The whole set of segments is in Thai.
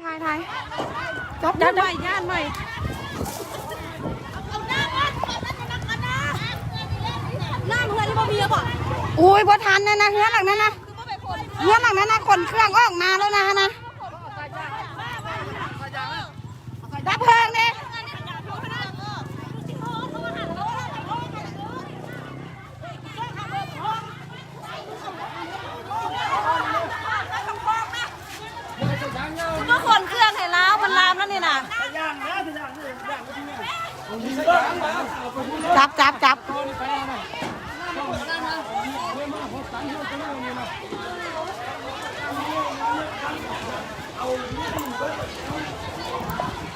ถ่ายจับหน่อยย่านหน่อยน้ำเพื่อนที่บ่มีอ่ะอุ้ยบ่ทันนะเฮือนหลังนั้นนะเฮือนหลังนั้นนะขนเครื่องออกมาแล้วนะดับเพลิงเนี่ยก็ขนเครื่องให้แล้วมันลามแล้วนี่นะจับ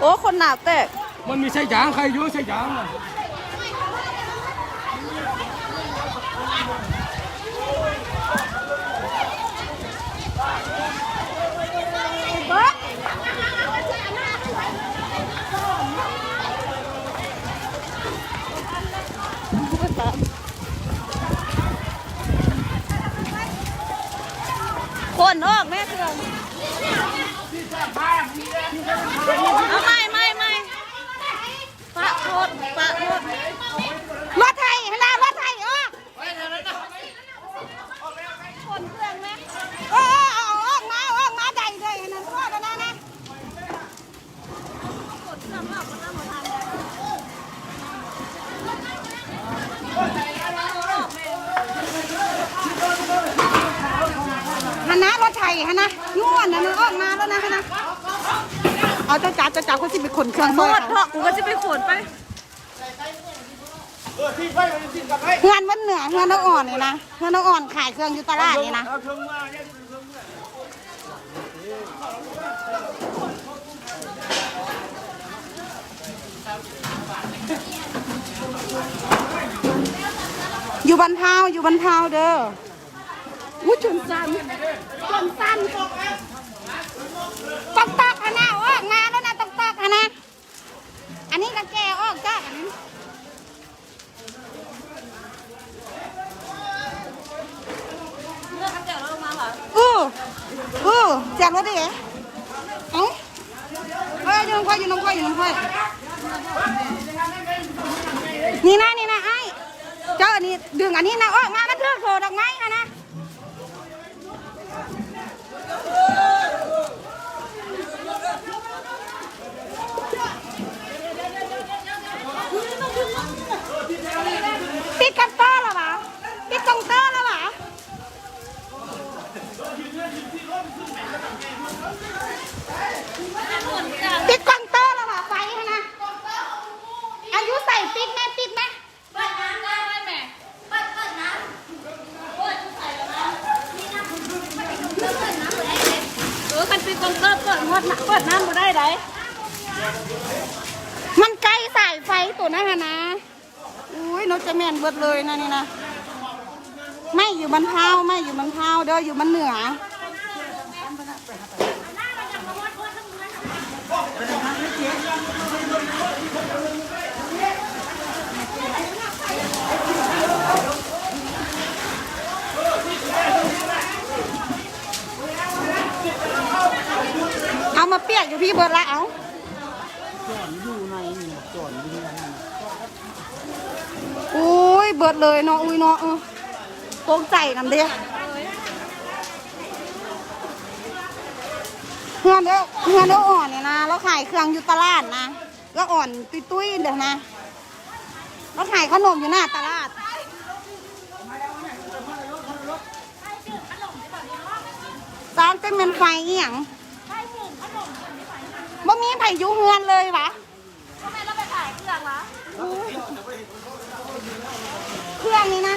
โอ้คนหนาเตะมันมีใช่ยางใครยุ่งใช่ยางคนออกแม่เครื่องเอาไม่ปะรถรถไทยรถไทยออกคนเครื่องแม่เอาออกมาใจเลยนั่นพ่อกันนะฮนะรถไทยฮนะง่วนนะออกมาแล้วนะฮนะเอาเจ้าจับเขาจะไปขนเครื่องหมดเพราะกูก็จะไปขนไปเฮือนวันเหนือเฮือนน้ำอ่อนนี่นะเฮือนน้ำอ่อนขายเครื่องอยู่ตลาดนี่นะอยู่บรรเทาเด้อวุ้ชนซันตอกนะออกมาแล้วนะตอกนะอันนี้ก็แกออกจ้าอันนี้เลือกแจกรถลงมาเหรอแจกรถดิเอ้าอยู่น้ำค่อยนี่นะไอ้เจ้าอันนี้ดึงอันนี้นะออกมามันเลือกโผล่ดอกไม้นะปิดกังเตอร์แล้ววะปิดกังเตอร์แล้ววะปิดกังเตอร์แล้ววะไฟนะอายุใส่ปิดไหมเปิดน้ำได้ไหมแม่เปิดน้ำเปิดใส่แล้วนะนี่นะเปิดน้ำเปิดได้คันปิดกังเตอร์เปิดน้ำบ่ได้ไหนมันใกล้สายไฟตัวนั้นนะอุ้ยนกจะแม่นเบิดเลยนะนี่นะไม่อยู่บรรเทาเด้ออยู่มันเหนือเอามาเปียกอยู่พี่เบิร์ดละเอาอุ้ยเบิดเลยเนาะอุ้ยเนาะตกใจนำเดียเฮือนเด้ออ่อนเนี่ยนะแล้วขายเครื่องอยู่ตลาดนะก็อ่อนตุ้ยเดี๋ยวนะแล้วขายขนมอยู่หน้าตลาดร้านเต็มเป็นไฟเอี่ยงบ่มีไผ่ยุเฮือนเลยวะทำไมเราไปขายเครื่องวะเครื่องนี้นะ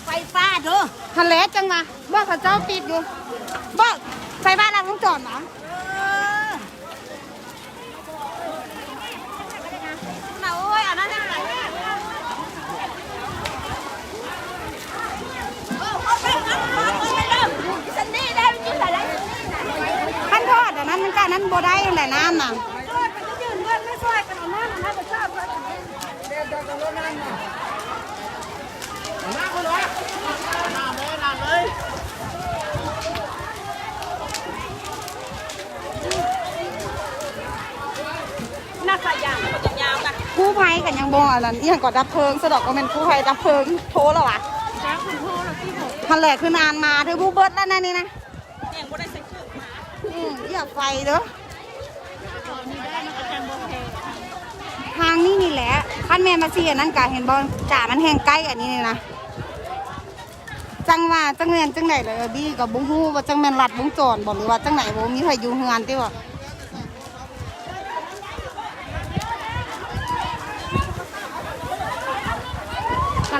ไฟฟ้าเด้อทะเลจังมาบ้าข้าเจ้าปิดอยู่บ้าไฟบ้านเราต้องจอดนะน่าโอ้ยอันนั้นได้ไหมขั้นทอดแต่นั้นมันการนั้นโบได้แหละน้ำน่ะยืนเพื่อนไม่ช่วยกันเอาน้ำจะชอบเพื่อนน้ำเลย ภัยกันยังบ่อันนั้นอีหยังก็ดับเพลิงสะดอกก็เป็นกู้ภัยดับเพลิงโทรแล้ววะทันแหลกคือนานมาเธอผู้เบิดแล้วนะนี่นะอย่าไฟเด้อทางนี้นี่แหละขั้นแม่มาเสียนั่นกะเห็นบอลจ่ามันแห้งใกล้อันนี้นี่นะจังว่าจังเรียนจังไหนเลยบี้กับบุ้งฮู้ว่าจังแมนลัดบุ้งจอนบอกหรือว่าจังไหนบ่มีใครอยู่เฮือนที่ว่าก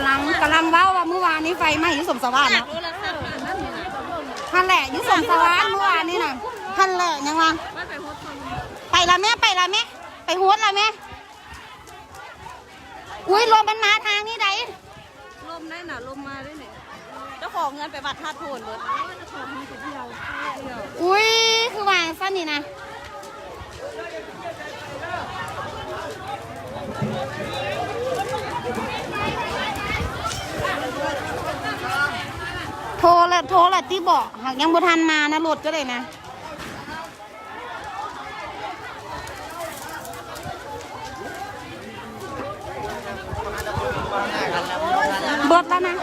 ำลังเว้าว่าเมื่อวานนี้ไฟไหม้อยู่สมสวรรค์นะท่านแหละอยู่สมสวรรค์เมื่อวานนี้น่ะท่านแหละยังว่าไปละแม่ไปละแม่ไปโฮสละแม่อุ้ยลมมันมาทางนี้ไหนลมได้น่ะลมมาได้เนี่ยเจ้าของเงินไปวัดธาตุโพนเลยเจ้าของเงินไปเที่ยวอุ้ยคือวางสั้นนี่นะโทรละที่บอกหากยังบ่ทันมานะรถก็เลยนะเบิดแล้วนะ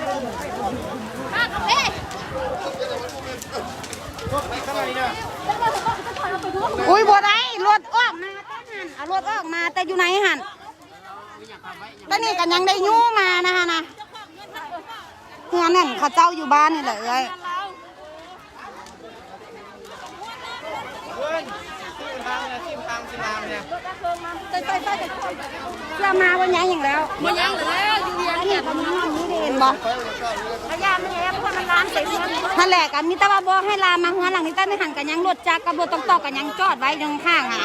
อุ้ยบัวได้รถออกมาตั้งหันเอารถออกมาแต่อยู่ไหนหันแล้วนี่กันยังได้ยู่มานะคะนะเพื่อนนั่นเขาเจ้าอยู่บ้านนี่แหละเอ้ยเชื่อมาวันยังอย่างแล้วมันยังแล้วอยู่เรียนเนี่ยทำงานนี่เห็นบ่พยายามไม่ให้พวกมันร้านเสร็จนั่นแหละกันมีแต่ว่าบ่ให้ลามาเฮือนหลังนี้ตั้งในหันกันยังรถจักรกับรถตอกกันยังจอดไว้ตรงข้างอ่ะ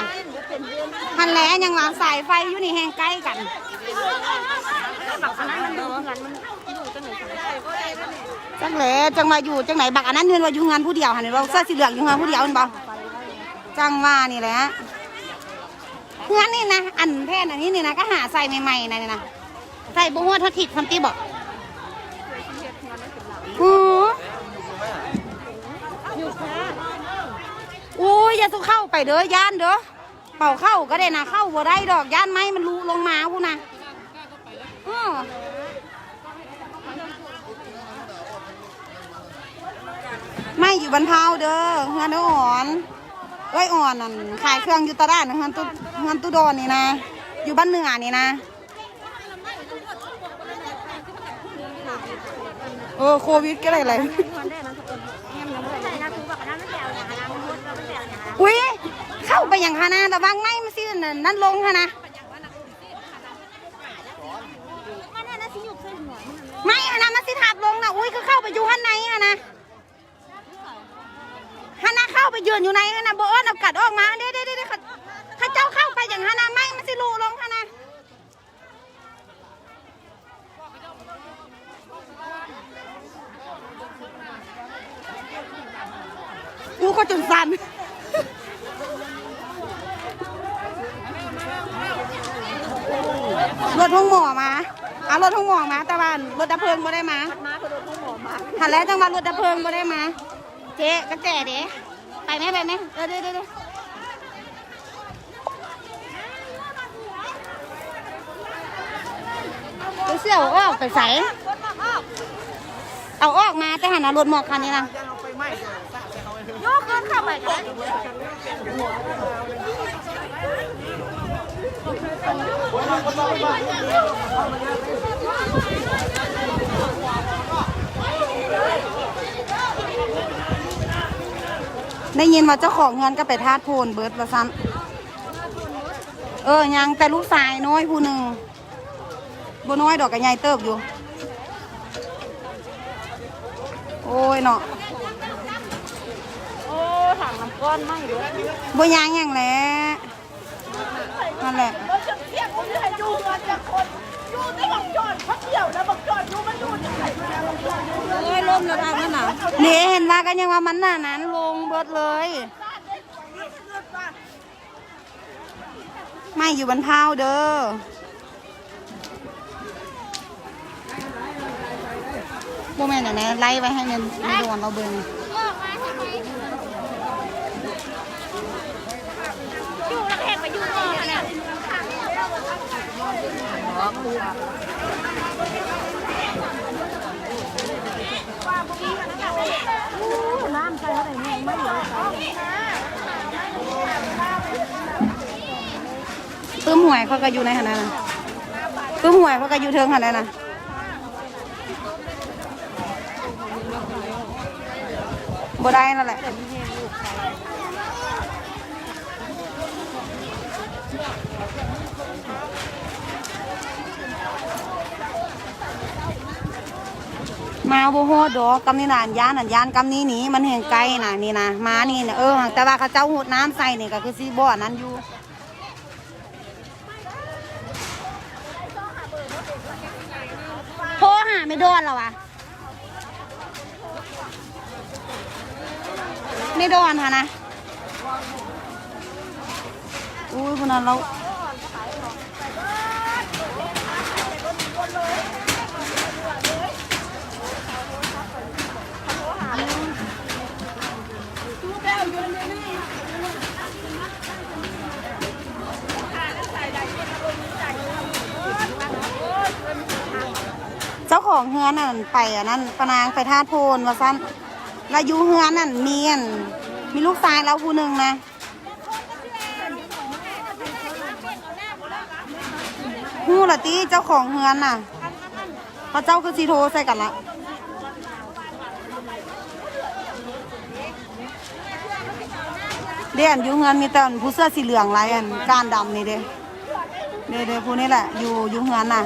หันแหละยังวางสายไฟอยู่นี่แห้งใกล้กันบักอันนั้นมันดูเงินมันอยู่จังไหนจังแหละจังมาอยู่จังไหนบักอันนั้นเงินว่าอยู่งานผู้เดียวหันเราเสื้อสีเหลืองอยู่งานผู้เดียวมันบ่จังว่านี่แหละงานนี่นะอันแพนอันนี้นี่นะก็หาใส่ใหม่ๆนี่นะใส่บุ้งว่าทอดทิพย์คำตีบอกอู้อย่าสู้เข้าไปเด้อย่านเด้อเป่าเข้าก็ได้นะเข้าบ่ได้ดอกย่านไม้มันรูลงมาพูนะไม่อยู่บรรเทาเด้องานอ่อนไว้อ่อนนั่นขายเครื่องอยู่ตลาดงานตู้ดอนนี่นะอยู่บ้านเหนือนี่นะโควิดก็ได้เลยอุ้ยเข้าไปอย่างฮานาแต่บางไม่มาซื้อนั่นลงฮะนะไม่ฮานามาซื้อถับลงนะอุ้ยคือเข้าไปอยู่ข้างในฮะนะฮานาเข้าไปยืนอยู่ในฮะนะโบอ้อนเอากัดออกมาเด้ข้าเจ้าเข้าไปอย่างฮานาไม่มาซื้อรูลงฮะนะอู้ก็จนสั่นรถทุ่งหมอมารถทุ่งหมอมาแต่ว่ารถดับเพลิงไม่ได้มาหันแล้วจังหวะรถดับเพลิงไม่ได้มาเจ๊ก็แจ๋เด้ไปไหมเดี๋ยวเสี่ยวออกไปใส่เอาออกมาแต่หันรถหมอกคันนี้นะโยกขึ้นขับไปกันได้ยินว่าเจ้าของเงินก็ไปทาดโพนเบิร์ดละซ้ำยังแต่ลูกชายน้อยผู้หนึ่งบ่น้อยดอกกับใหญ่เติบอยู่โอ้ยเนาะถังน้ำก้อนไม่เลยบ่ยางอย่างแหละนั่นแหละล่มแล้วทางนั้นน่ะเนี่ยเห็นว่ากันยังว่ามันน่ะนั้นลงเบิดเลยไม่อยู่บนเท้าเด้อพวกแม่เนี่ยไล่ไว้ให้เงินโดนเราเบิ่งอยู่แล้วแหกไปอยู่เลยเนี่ย น้ำใส่อะไรเนี่ยไม่เหลือตื้มหวยเขาก็อยู่ในขนาดนั้นตื้มหวยเขาก็อยู่เทิงขนาดนั้นบ่ได้นั่นแหละมาโบโฮดอกกำนี่นานยานกำนี้หนีมันแห่งไกลน่ะนี่นะมานี่เนี่ยแต่ว่าเขาเจ้าหูดน้ำใส่นี่ก็คือซีบ่อนั้นอยู่โทรหาไม่โดนหรอวะไม่โดนค่ะนะอุ้ยคนนั้นเราเจ้าของเฮือนนั่นไปนั่นปนางไปท่าโพนว่าซ้ำแล้วอยู่เฮือนนั่นมีลูกชายเราผู้หนึ่งนะฮู้ละตีเจ้าของเฮือนน่ะพระเจ้าคือซีโทใส่กันละเด่นอยู่เฮือนมีแต่ผู้เสื้อสีเหลืองไรก้านดำนี่เด้ผู้นี้แหละอยู่เฮือนน่ะ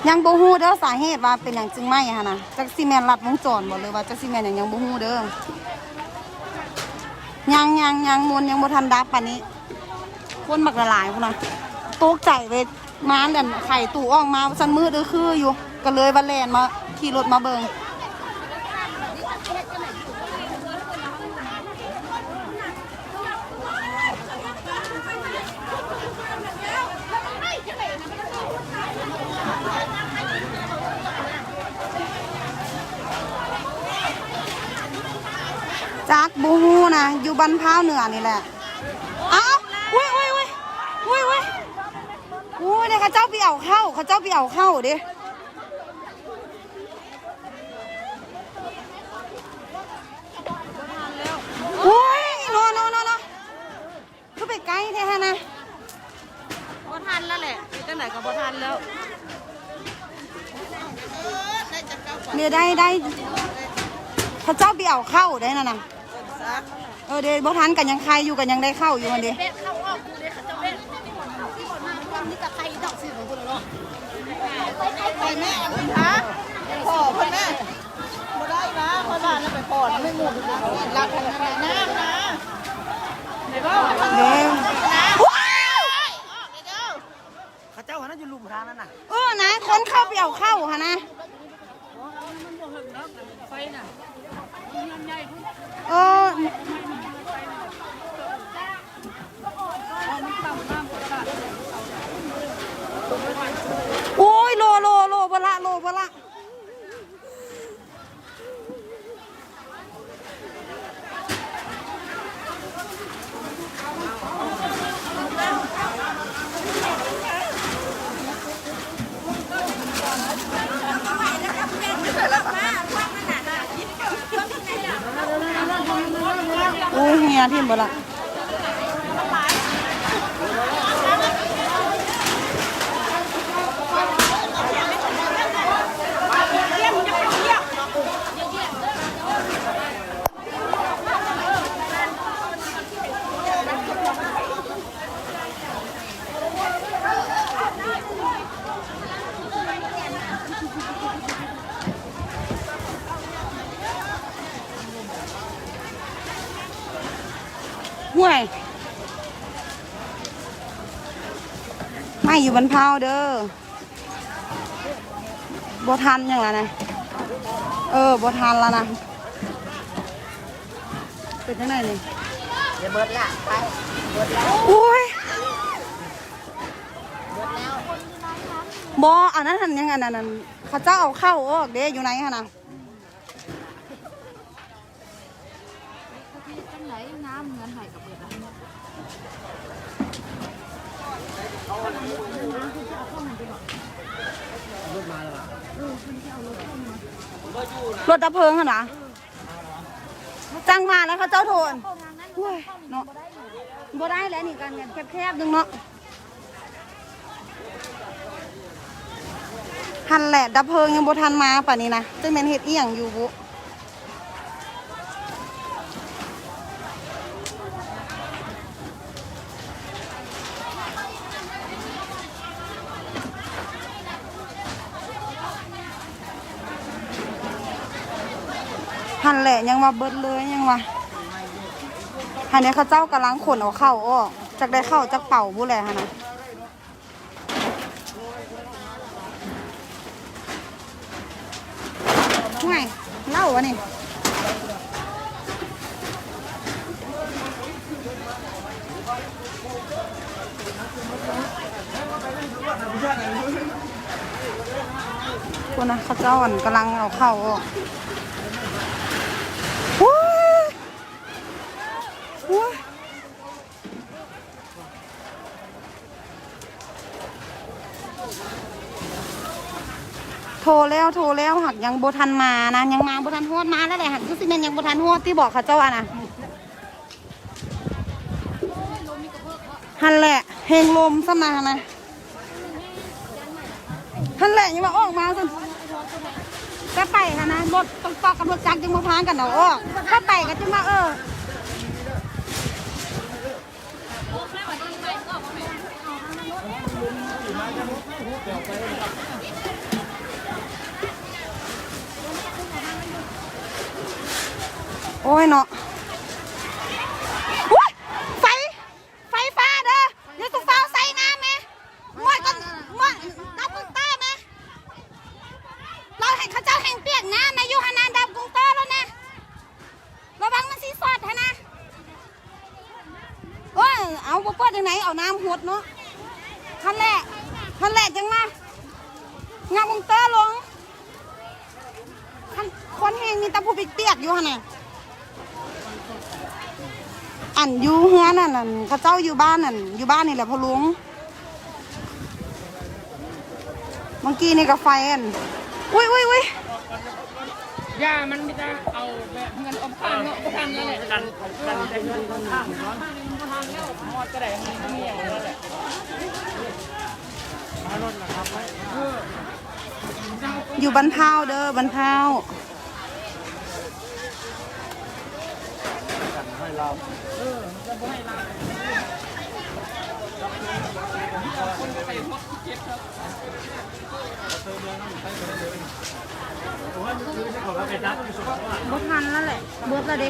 ยังบ่ฮู้เด้อสาเหตุว่าเป็นอย่างจึงไม่ฮะนะจักซีเมนรัดวงจรบ่เลยว่าจักซีเมนอย่างยังบ่ฮู้เด้อยังมนยังบ่ทันดับปานนี้คนบักละลายพุ่นน่ะตกใจเว้ยม้านดันไข่ตู่ออกมาซั่นมืดคืออยู่ก็เลยว่าแล่นมาขี่รถมาเบิ่งจากบูฮูนะอยู่บ้านพร้าวเหนือนี่แหละอ้าวอุ้ยเดี๋ยวเขาเจ้าไปเอาเข้าดิอุ้ยโนคือไปไกลแท้ฮะนะบ่ทันแล้วแหละไปจังไหนก็บ่ทันแล้วเนี่ยได้เขาเจ้าไปเอาเข้าได้น่ะนะเดี๋ยวบ่ทันกันยังใครอยู่กันยังได้เข้าอยู่มันดิเข้าออกกูเด้เขาเจ้าเล่นที่บ่มาความนี่กับใครดอกสิของกูเนาะไปแม่อันฮะพ่อเพิ่นแม่บ่ได้นะพ่อบ้านแล้วไปพ่อไม่หมดรักกันนะไหนบ่ว้าวเขาเจ้าหันน่ะอยู่ลุมทางนั้นน่ะนะคนเข้าไปเอาเข้าหั่นนะไฟน่ะโอ้ยโลบละโอ้ยเฮียที่บ่ละห่วยไม่อยู่บนพาวเด้อบ่ทันอย่างไรนะบ่ทันแล้วนะ เป็นยังไงนี่ อย่าเบิดละไปเบิดแล้ว โอ้ย เบิดแล้ว บออันนั้นหันยังไงนั่นเขาเจ้าเอาเข้าออกเด้อยู่ไหนฮะนะ จังไหนน้ำเงินหายกับเบิดแล้วรถดับเพลิงเหรอจังมาแล้วเขาเจ้าโทนโอ้ยเนาะบ่ได้แล้วนี่กันแคบๆนึงเนาะทันแหละดับเพลิงยังบ่ทันมาป่ะนี้นะจะเป็นเฮ็ดอีหยังอยู่บุหันแหละยังมาเบิดเลยยังวะหันนี้เขาเจ้ากำลังขนเอาเข้าออกจากได้เข้าจากเป่าบุแลฮะนะห่วยเล่าวะนี่คุณนะเขาเจ้าอันกำลังเอาเข้าออกโทรแล้วหักยังโบทันมานะยังมาโบทันฮอดมาแล้วแหละหักคือสิเมนยังโบทันฮอดที่บอกเขาเจ้าอ่ะนะหันแหละเฮงลมซะมานะหันแหละยังมาออกมาสิก็ไปค่ะนะรถต้องตอกกับรถจักรยังมาพานกันเอาออกถ้าไปก็จะมาโอ้ยเนาะไฟฟ้าเด้อเดี๋ยวตุ้งฟ้าใส่น้ำไหมมวยก็มวยดับกุ้งเต้ไหมเราเห็นข้าเจ้าแห่งเปียกน้ำนะยูฮานานดับกุ้งเต้แล้วนะระวังมันซีซอดฮะนะโอ้ยเอาปุ๊บปุ๊บยังไงเอาน้ำหดเนาะทันแหละจังมางากุ้งเต้ลงคนแห่งมีตะพูเปียกอยู่ฮะนะอันอยู่เฮือนนั่นเขาเจ้าอยู่บ้านนั่นอยู่บ้านนี่แหละพ่อลุงเมื่อกี้นี่ก็ไฟอันอุ้ยย่ามันไม่ได้เอาแบบเงินอมข้างเนาะอมข้างนั่นแหละกันได้เงินข้างเนาะข้างแล้วหมดก็ได้มันมีอย่างนั้นแหละมารถนะครับอยู่บันเทาเด้อบันเทาบดทันแล้วแหละเบิดแล้วดิ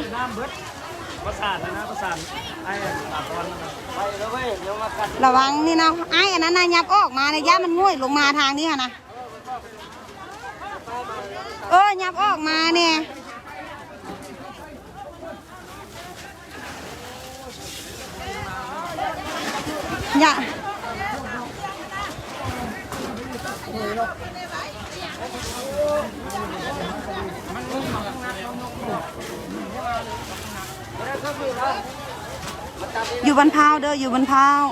ประสานนะประสานไอ้ตาบอลไปแล้วเว้ยเดี๋ยวมากัดระวังนี่นะไอ้อันนั้นนะยับออกมาเนี่ยย่ามันง่วยลงมาทางนี้ค่ะนะยับออกมาเนี่ยอย่าอยู่บนพาวเด้ออยู่บนพาว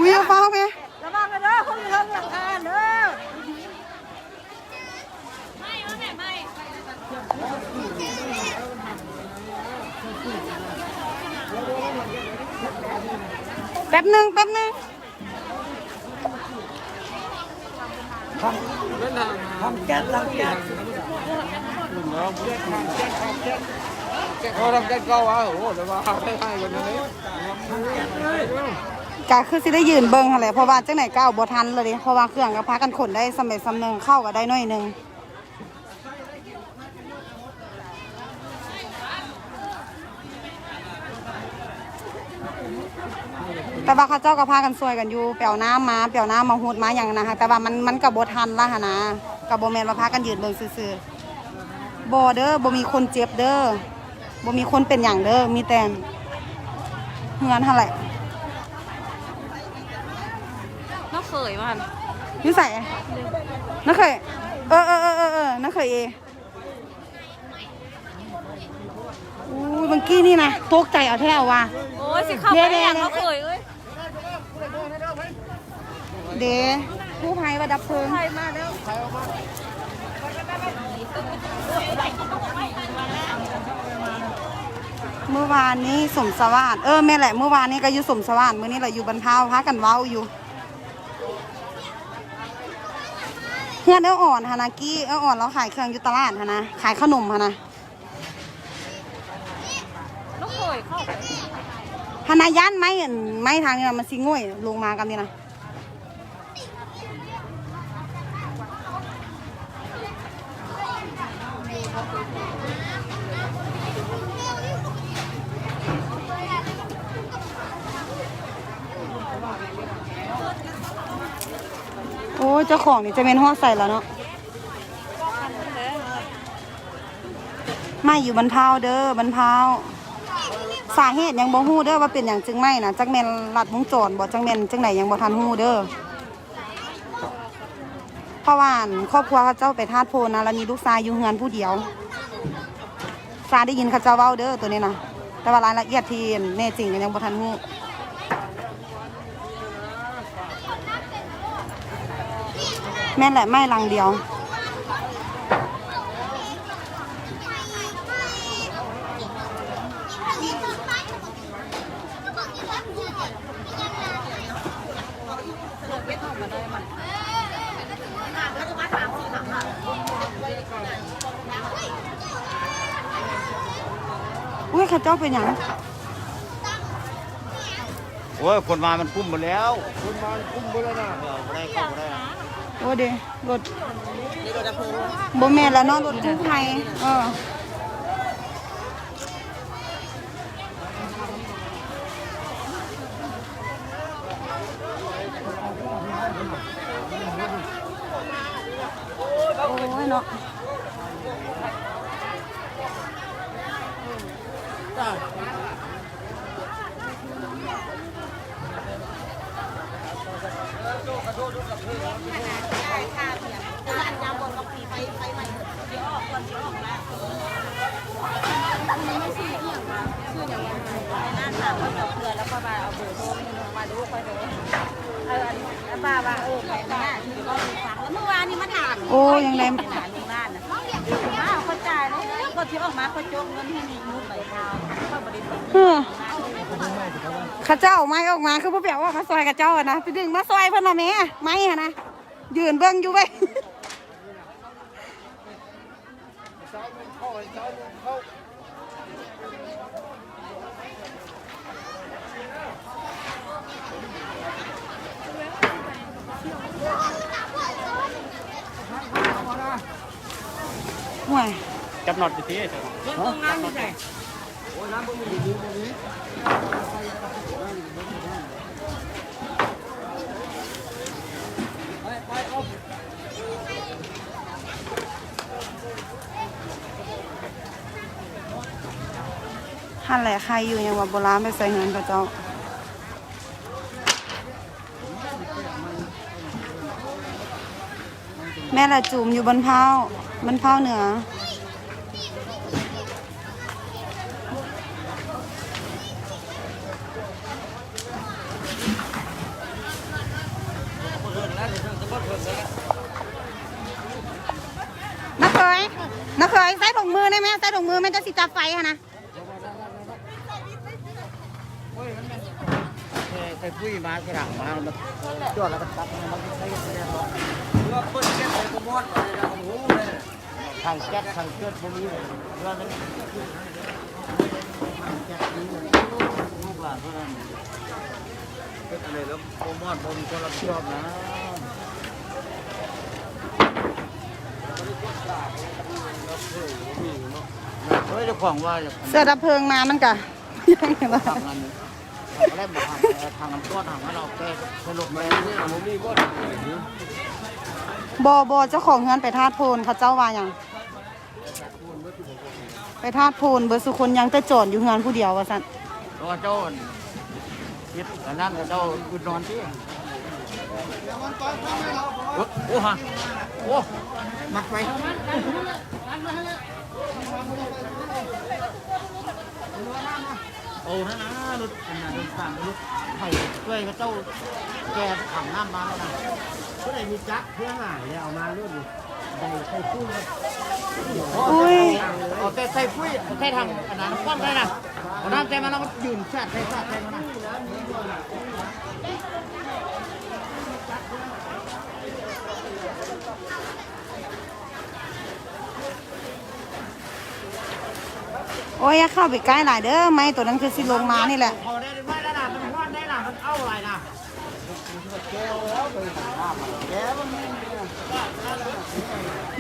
วิ่งเฝ้าไหมระวังเลยเด้อคนเรื่องหลังคาเด้อแป๊บหนึ่งทำแก๊สทำแก๊สทำแก๊สก็ว่าโอ้โหแต่ว่าให้กันนี้ ก็คือสิได้ยืนเบิ่งหั่นแหละเพราะว่าจังไหนก็เอาบ่ทันเลยดิเพราะว่าเครื่องก็พากันขนได้สำเร็จสำเนึงเข้าก็ได้หน่อยนึงแต่ว่าเขาเจ้าก็พากันซวยกันอยู่เปียวน้ำมาหูดมาอย่างนะคะแต่ว่ามันกับโบทันละหนะกับโบแมนมาพากันยืนเบิ่งซื่อๆโบเด้อโบมีคนเจ็บเด้อโบมีคนเป็นอย่างเด้อมีแต่เงินเท่าไหร่น้องเคยมัน นี่ใส่นักเคยนักเคยอู้เมื่อกี้นี่นะตกใจเอาแท้ว่ะโอ้ยสิเข้าไปอย่างน้องเคยเอ้ยเด้ผู้ภัยมาดับเพลิงมาแล้ว เมื่อวานนี้สมสวัสดิ์แม่แหละเมื่อวานนี้ก็อยู่สมสวัสดิ์มื้อนี้เราอยู่บรรเทาพากันเว้าอยู่เพื่อนอ่อนฮานากี้อ่อนเราขายเครื่องอยู่ตลาดฮะนะขายขนมฮะนะน้องเคยเข้าไปฮานาย่านไม่ทางนี้มันซิง่วยลงมากันนี่นะโอ้เจ้าของนี่จะเป็นห่อใส่แล้วเนาะไม่อยู่บรรเทาเด้อบรรเทาสาเหตุยังบ่ฮู้เด้อว่าเป็นอย่างจึงไม่นะจักแม่นลัดวงจรบ่จักแม่นจังไหนยังบ่ทันฮู้เด้อเพราะว่าครอบครัวเขาเจ้าไปทาสโพนะแล้วมีลูกชายอยู่เฮือนผู้เดียวซาได้ยินเขาเจ้าเว้าเด้อตัวนี้นะแต่ว่ารายละเอียดที่แน่จริงก็ยังบ่ทันฮู้แม่นแหละไม่ลังเดียวอุ้ยข้าเจ้าเป็นอย่างโอ้ยคนมามันพุ่มหมดแล้วคนมาพุ่มหมดแล้วนะไม่ได้เข้าไม่ได้โอ้เดรถบ่แม่นแล้วเนาะรถกู้ภัยโอ้ยเนาะเมื่อวานนี้มาถาม โอ้ยังไงบ้านนะเขาจ่ายเลยคนที่ออกมาเขาโจกเงินให้มีมุดใบเท้าเขาบริสุทธิ์ข้าเจ้าไม้ออกมาคือผู้เปียกว่ามาซอยข้าเจ้านะไปดึงมาซอยเพิ่นละแม่ไม้ฮะนะยืนเบิ่งอยู่ไว้ห่วยจับน็อตไปทีหันแหละใครอยู่ยังว่าโบราณไปใส่เงินกับเจ้าแม่ละจุ่มอยู่บนเผาเหนือนักเคยใส่ถุงมือได้ไหมใส่ถุงมือมันจะสิจับไฟค่ะนะไปปุ้ยมาที่หลังมามันจอดแล้วก็ตัดมันใช้แรงร้อนเรือเปิดแก๊สเลยก็มอดเลยนะโอ้โหเลยทางแก๊สทางเกิดพวกนี้เลยเรือนั้นแก๊สนี้เลยลูกหลานเท่านั้น เป็นอะไรแล้วโปรโมทผมคนรับผิดชอบนะเฮ้ยเจ้าของว่าจะ เสื้อดับเพลิงมามันกะยังไงล่ะ ทำงานแรกมาทางน้ำก้อนทางให้เราแก้สรุปแม่เนี่ยผมมีก้อน บเจ้าของเงินไปทาดโพนเขาเจ้าว่าอย่างไปทาดโพนเบอร์สุคนยังแต่จอดอยู่เงินผู้เดียวว่าสั่น รอเจ้าคิดแต่นั่นเจ้าคือนอนที่โอ้ฮะโอ้มักไปโอ้นั่นนะรถสั่งรถไผ่ช่วยเจ้าแกถังน้ำมาแล้วนะก็เลยมีจักเพื่อหายเอามาเรื่อยใส่ใส่ฟุ้งเอาแต่ใส่ฟุ้ยแค่ทางอันนั้นป้อนได้นะเอาน้ำใจมาแล้วมันยืนแช่ใส่แช่มานะ โอ้ยอย่าเข้าไปใกล้หลายเด้อไม่ตัวนั้นคือสิลงมานี่แหละ พอได้ไม่ได้ล่ะมันห้อนได้ล่ะมันเอาอะไรนะ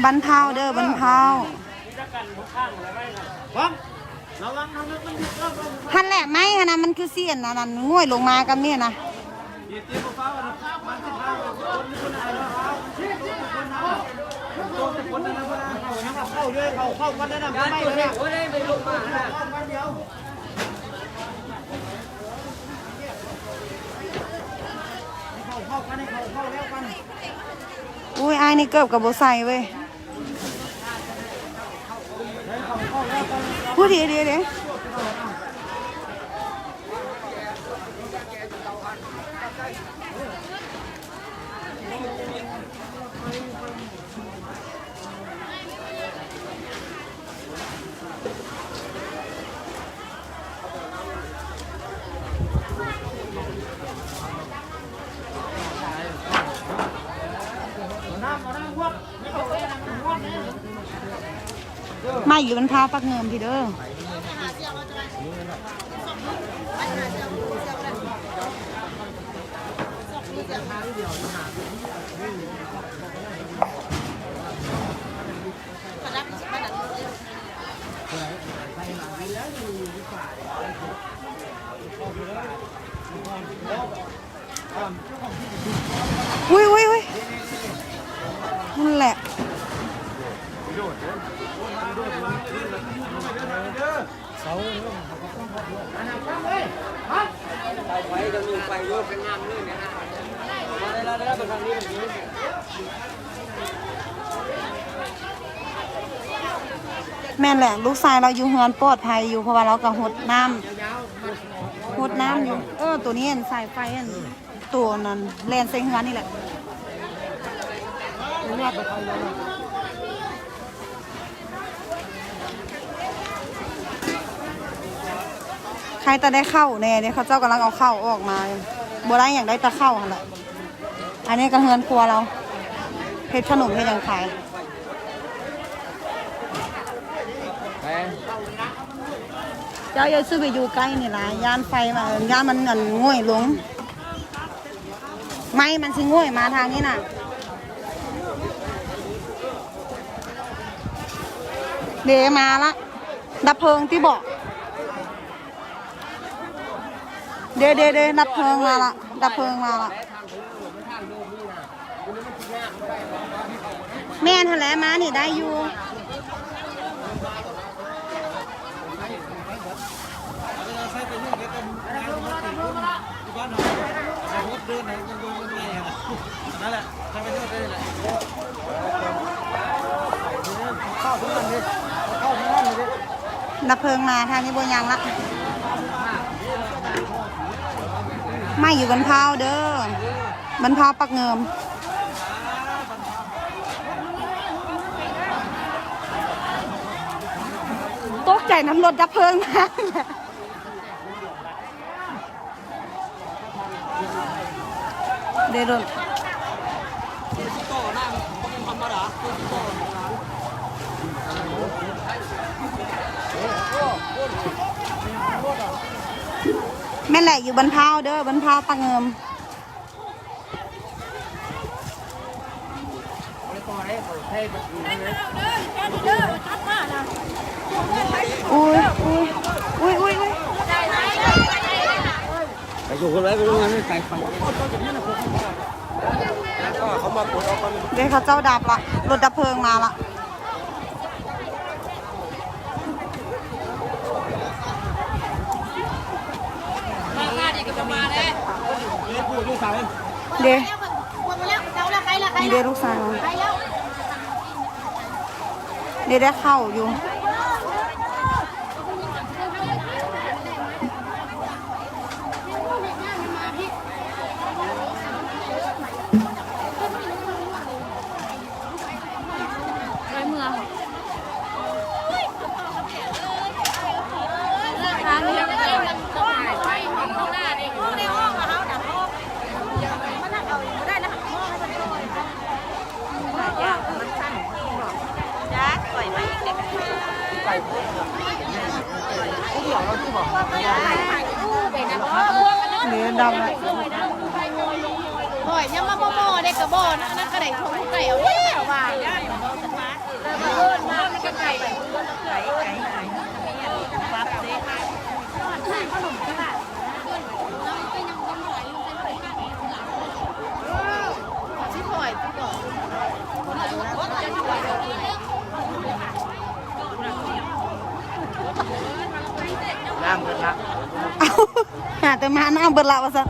บรรเทาเด้อบรรเทา ครับระวังน้ำมันยึดรอบ หันแหละไหมฮะนะมันคือเสียนนะนั่นง่วยลงมากันเนี่ยนะ ตีฟ้าวันมันจะพาคนอะไรแล้วคนนั้นเข้าด้วยเข้ากันได้นะไม่เลยโอ้ยไม่ลงมาเดียวเข้ากันให้เข้าแล้วกัน อุ้ยไอ้นี่เกิบกับโบใส่เว้ยพูดดีดีไม่อยู่บนพาปักเงิมพี่เด้ออุ้ยนั่นแหละไฟจะมีไฟเยอะเป็นน้ำนี่นะฮะมาได้เป็นทางนี้แบบนี้แม่นแหละลูกชายเราอยู่เฮือนปลอดภัยอยู่เพราะว่าเราก็หดน้ำอยู่ตัวนี้เห็นสายไฟอันตัวนั้นแลนใส่เฮือนนี่แหละใครจะได้เข้าแน่เนี่ยเขาเจ้ากำลังเอาเข้าออกมาบัวได้อย่างได้แต่เข้าหั่นแหละอันนี้ก็เฮือนครัวเราเพชรขนมเพชรยังขายเจ้าอย่าซื้อไปอยู่ใกล้นี่ล่ะย่านไฟมาย่านมันเงินง่วยลงไม่มันสิง่วยมาทางนี้น่ะเดี๋ยวมาละดับเพลิงที่บอกเดี๋ยวดับเพลิงมาละดับเพลิงมาละแม่นทะเลมานี่ได้อยู่นั่นแหละทำไปเรื่อยๆเลยเข้าทุกวันเลยเข้าทุกวันเลย ดับเพลิงมาทางนี้บนยังละไม่อยู่บนเผาเด้อบนเผาปักเงิมตกใจน้ำรถดับเพลิงมาเดี๋ยวโดนต่อหน้ามันเป็นธรรมดา แม่แหละอยู่บรรพาวเด้อบรรพาวตะเงิมอุ้ยอุ้ยอุ้ยอุ้ย ไปอยู่กันไว้ไปดูงานไม่ไกลไปเขามาปวดออกกัน เดี๋ยวเขาเจ้าดับละรถดับเพลิงมาละ มาดีก็มาเลย เดี๋ยว หมดแล้วเจ้าละใครละใคร เดี๋ยวลูกชายมา ใครแล้ว เดี๋ยวได้เข้าอยู่เดี๋ยวดำละ บ่อยยังมาโมเด็กกระบอกนั่นก็ได้ทงไก่เอาแล้วว่ามามันก็ไก่ชิถอยก่อนน้ำกันละ เอาหาแต่มาหน้าเบิดละวะซะ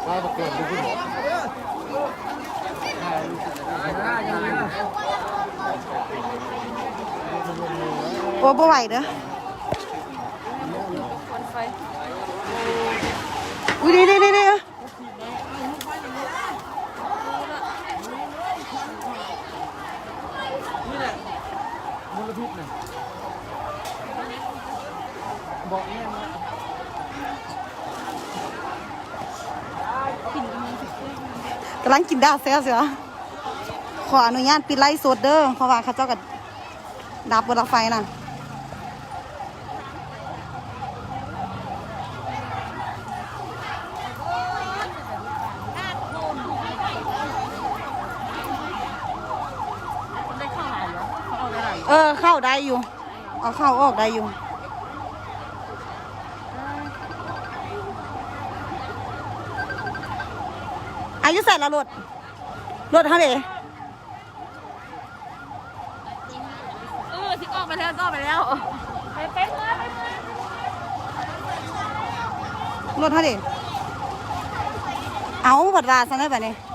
เราประกวดดูขึ้นโอ้บ่ไหวเด้ออุ้ยดีมลพิษน่ะบอกแม่กำลังกินดาแซ่บเสียขออนุญาตปิดไลฟ์สดเด้อเพราะว่าเขาเจ้ากับดับบนรถไฟน่ะเข้าได้อยู่เอาเข้าออกได้อยู่อายุใส่ละรถเท่าไหร่ที่ออกไปแล้วก็ไปแล้วไปเมื่อรถเท่าไหร่เอาบัดว่าซะได้แบบนี้